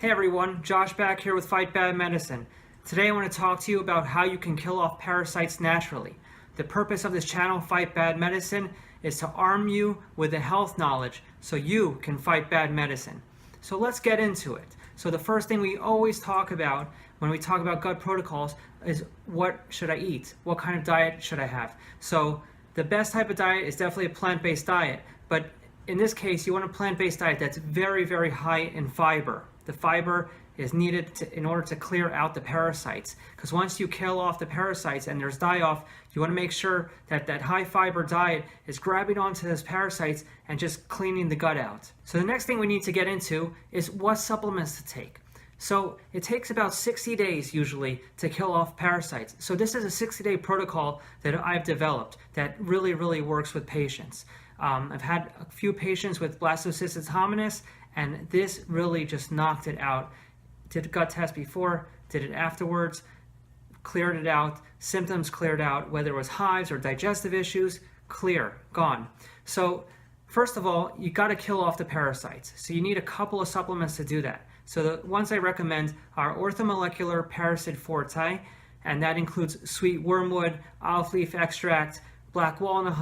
Hey everyone, Josh back here with Fight Bad Medicine. Today I want to talk to you about how you can kill off parasites naturally. The purpose of this channel, Fight Bad Medicine, is to arm you with the health knowledge so you can fight bad medicine. So let's get into it. So the first thing we always talk about when we talk about gut protocols is what should I eat? What kind of diet should I have? So the best type of diet is definitely a plant-based diet, but in this case you want a plant-based diet that's very, very high in fiber. The fiber is needed in order to clear out the parasites, because once you kill off the parasites and there's die-off, you want to make sure that that high fiber diet is grabbing onto those parasites and just cleaning the gut out. So the next thing we need to get into is what supplements to take. So it takes about 60 days usually to kill off parasites. So this is a 60-day protocol that I've developed that really, really works with patients. I've had a few patients with blastocystis hominis, and this really just knocked it out. Did a gut test before, did it afterwards, cleared it out, symptoms cleared out, whether it was hives or digestive issues, clear, gone. So first of all, you got to kill off the parasites. So you need a couple of supplements to do that. So the ones I recommend are orthomolecular Parasite Forte, and that includes sweet wormwood, olive leaf extract, black walnut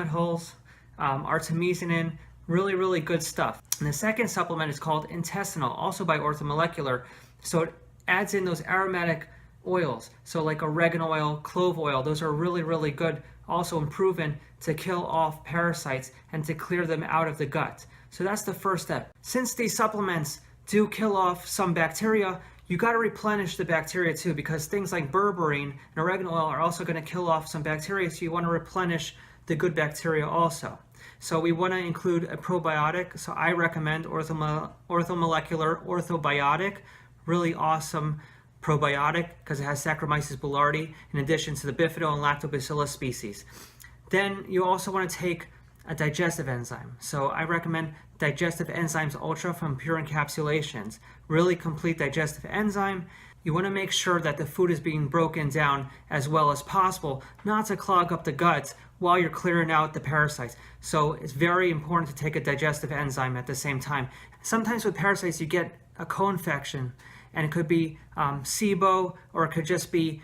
hulls, artemisinin, really, really good stuff. And the second supplement is called intestinal, also by orthomolecular. So it adds in those aromatic oils, so like oregano oil, clove oil. Those are really, really good, also proven to kill off parasites and to clear them out of the gut. So that's the first step. Since these supplements do kill off some bacteria, you got to replenish the bacteria too, because things like berberine and oregano oil are also going to kill off some bacteria, so you want to replenish the good bacteria also. So we want to include a probiotic. So I recommend orthomolecular orthobiotic, really awesome probiotic because it has Saccharomyces boulardii in addition to the bifido and lactobacillus species. Then you also want to take a digestive enzyme. So I recommend Digestive Enzymes Ultra from Pure Encapsulations. Really complete digestive enzyme. You want to make sure that the food is being broken down as well as possible, not to clog up the gut while you're clearing out the parasites. So it's very important to take a digestive enzyme at the same time. Sometimes with parasites you get a co-infection, and it could be SIBO, or it could just be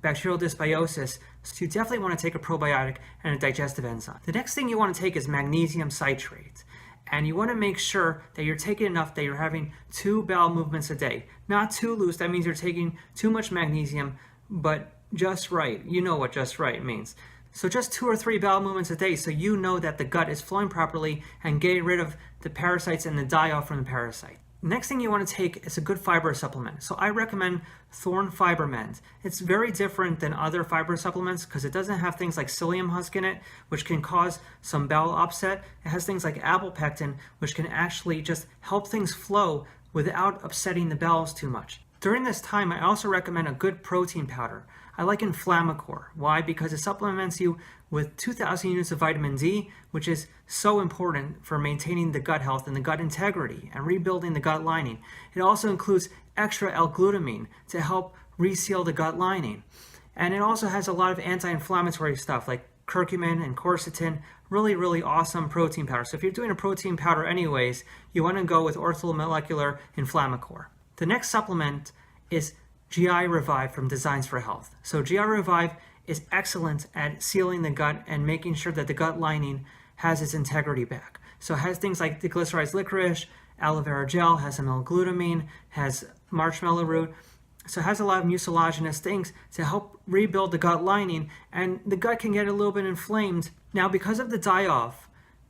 bacterial dysbiosis. So you definitely want to take a probiotic and a digestive enzyme. The next thing you want to take is magnesium citrate. And you want to make sure that you're taking enough, that you're having 2 bowel movements a day. Not too loose, that means you're taking too much magnesium, but just right. You know what just right means. So just 2 or 3 bowel movements a day, so you know that the gut is flowing properly and getting rid of the parasites and the die-off from the parasite. Next thing you want to take is a good fiber supplement. So I recommend Thorn Fiber Mend. It's very different than other fiber supplements because it doesn't have things like psyllium husk in it, which can cause some bowel upset. It has things like apopectin, which can actually just help things flow without upsetting the bowels too much. During this time, I also recommend a good protein powder. I like Inflammacore. Why? Because it supplements you with 2,000 units of vitamin D, which is so important for maintaining the gut health and the gut integrity and rebuilding the gut lining. It also includes extra L-glutamine to help reseal the gut lining. And it also has a lot of anti-inflammatory stuff like curcumin and quercetin. Really, really awesome protein powder. So if you're doing a protein powder anyways, you want to go with orthomolecular Inflammacore. The next supplement is GI Revive from Designs for Health. So GI Revive is excellent at sealing the gut and making sure that the gut lining has its integrity back. So it has things like deglycerized licorice, aloe vera gel, has some L-glutamine, has marshmallow root. So it has a lot of mucilaginous things to help rebuild the gut lining, and the gut can get a little bit inflamed. Now, because of the die-off,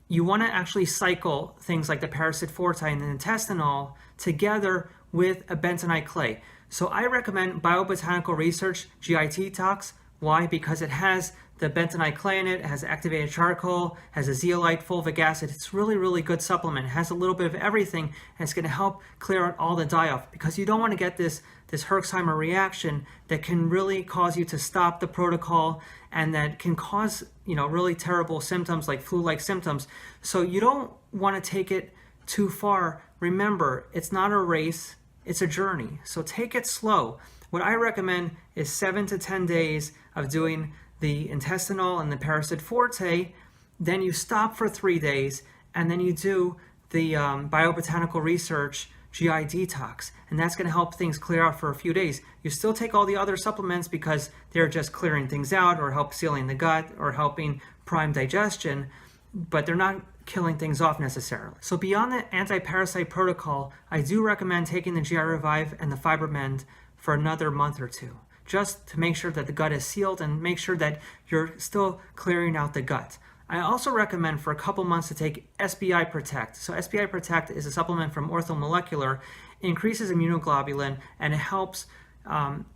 you want to actually cycle things like the Parasite Forte and the intestinal together with a bentonite clay. So I recommend Biobotanical Research GI Detox. Why? Because it has the bentonite clay in it, it has activated charcoal, has a zeolite, fulvic acid. It's really, really good supplement. It has a little bit of everything, and it's going to help clear out all the die-off, because you don't want to get this Herxheimer reaction that can really cause you to stop the protocol, and that can cause, really terrible symptoms like flu-like symptoms. So you don't want to take it too far. Remember, it's not a race, it's a journey. So take it slow. What I recommend is 7 to 10 days of doing the intestinal and the Parasite Forte, then you stop for 3 days, and then you do the Biobotanical Research GI detox, and that's going to help things clear out for a few days. You still take all the other supplements because they're just clearing things out or help sealing the gut or helping prime digestion, but they're not killing things off necessarily. So beyond the anti-parasite protocol, I do recommend taking the GI Revive and the FiberMend for another month or two, just to make sure that the gut is sealed and make sure that you're still clearing out the gut. I also recommend for a couple months to take OSPI Protect. So OSPI Protect is a supplement from Orthomolecular. It increases immunoglobulin and it helps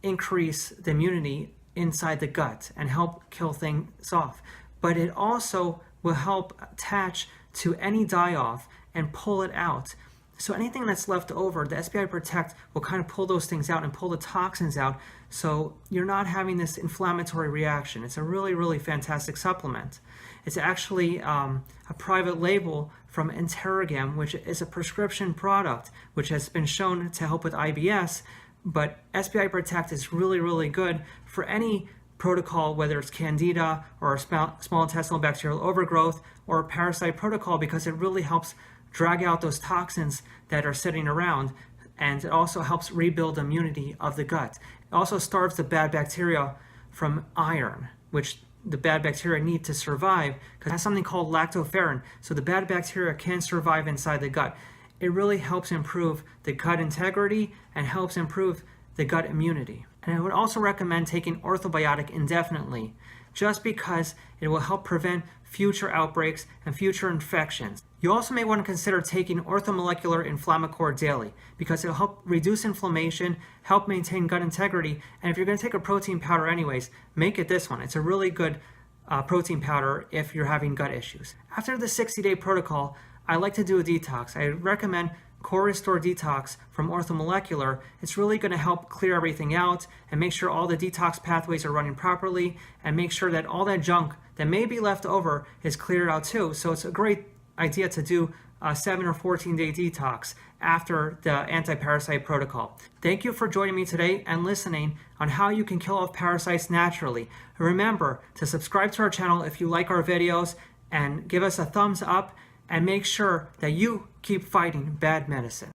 increase the immunity inside the gut and help kill things off. But it also will help attach to any die-off and pull it out. So anything that's left over, the OSPI Protect will kind of pull those things out and pull the toxins out, so you're not having this inflammatory reaction. It's a really, really fantastic supplement. It's actually a private label from Interrogam, which is a prescription product, which has been shown to help with IBS, but OSPI Protect is really, really good for any protocol, whether it's Candida or small intestinal bacterial overgrowth or a parasite protocol, because it really helps drag out those toxins that are sitting around, and it also helps rebuild immunity of the gut. It also starves the bad bacteria from iron, which the bad bacteria need to survive, because it has something called lactoferrin, so the bad bacteria can survive inside the gut. It really helps improve the gut integrity and helps improve the gut immunity. And I would also recommend taking orthobiotic indefinitely, just because it will help prevent future outbreaks and future infections. You also may want to consider taking Orthomolecular Inflammacore daily, because it'll help reduce inflammation, help maintain gut integrity, and if you're going to take a protein powder anyways, make it this one. It's a really good protein powder if you're having gut issues. After the 60-day protocol, I like to do a detox. I recommend Chorister Detox from Orthomolecular. It's really going to help clear everything out and make sure all the detox pathways are running properly and make sure that all that junk that may be left over is cleared out too. So it's a great idea to do a 7 or 14-day detox after the anti-parasite protocol. Thank you for joining me today and listening on how you can kill off parasites naturally. Remember to subscribe to our channel if you like our videos and give us a thumbs up, and make sure that you keep fighting bad medicine.